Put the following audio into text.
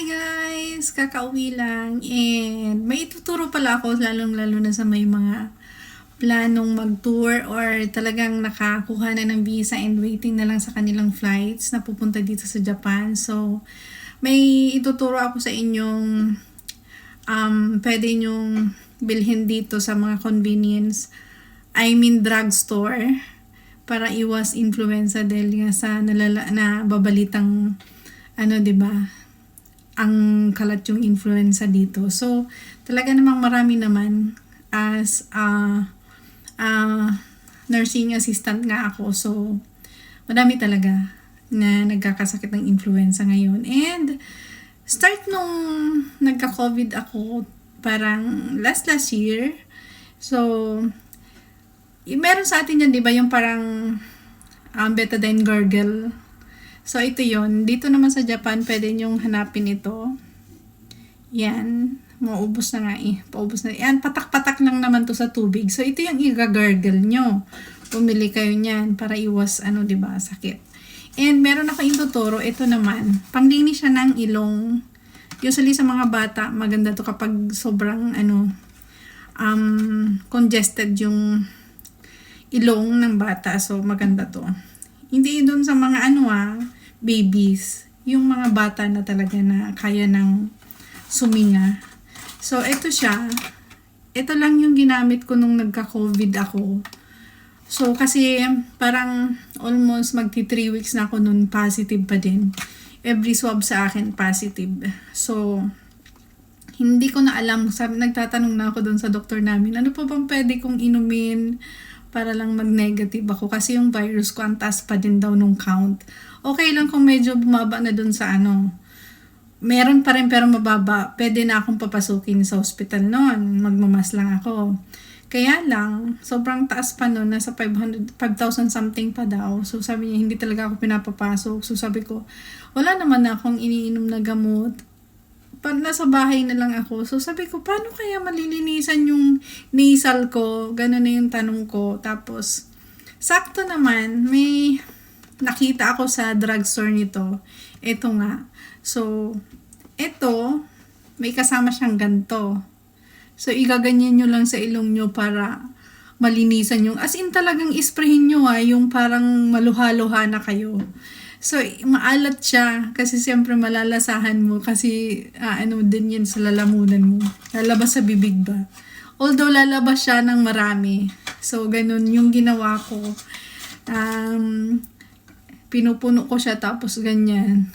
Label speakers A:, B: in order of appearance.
A: Hi guys! Kakauwi lang and may ituturo pala ako lalong-lalo na sa may mga planong mag-tour or talagang nakakuha na ng visa and waiting na lang sa kanilang flights na pupunta dito sa Japan. So, may ituturo ako sa inyong pwede nyong bilhin dito sa mga convenience, drugstore para iwas influenza dahil nga sa nababalitang 'di ba? Ang kalat yung influenza dito. So, talaga namang marami naman as nursing assistant nga ako. So, madami talaga na nagkakasakit ng influenza ngayon. And, start nung nagka-COVID ako, parang last year. So, meron sa atin yan, di ba, yung parang betadine gargle. So, ito yon. Dito naman sa Japan, pwede nyong hanapin ito. Yan. Maubos na nga eh. Paubos na. Yan, patak-patak lang naman to sa tubig. So, ito yung i-gargle nyo. Pumili kayo niyan para iwas, diba, sakit. And, meron ako yung tuturo. Ito naman. Panglinis siya ng ilong. Usually sa mga bata, maganda to kapag sobrang, congested yung ilong ng bata. So, maganda to. Hindi doon sa mga babies. Yung mga bata na talaga na kaya ng suminga. So, ito siya. Ito lang yung ginamit ko nung nagka-COVID ako. So, kasi parang almost magti 3 weeks na ako nun positive pa din. Every swab sa akin positive. So, hindi ko na alam. Nagtatanong na ako doon sa doktor namin, ano pa bang pwede kong inumin para lang mag-negative ako kasi yung virus ko ang taas pa din daw nung count. Okay lang kung medyo bumaba na dun sa meron pa rin pero mababa. Pwede na akong papasukin sa hospital noon. Magmamas lang ako. Kaya lang, sobrang taas pa noon. Nasa 5,000 something pa daw. So sabi niya, hindi talaga ako pinapapasok. So sabi ko, wala naman akong iniinom na gamot. Nasa bahay na lang ako. So, sabi ko, paano kaya malilinisan yung nasal ko? Ganun na yung tanong ko. Tapos, sakto naman, may nakita ako sa drugstore nito. Ito nga. So, ito, may kasama siyang ganto. So, igaganyan nyo lang sa ilong nyo para malinisan yung, as in talagang isprayin nyo yung parang maluha-luha na kayo. So, maalat siya kasi siyempre malalasahan mo kasi din yan sa lalamunan mo. Lalabas sa bibig ba? Although lalabas siya ng marami. So, ganun yung ginawa ko. Pinupuno ko siya tapos ganyan.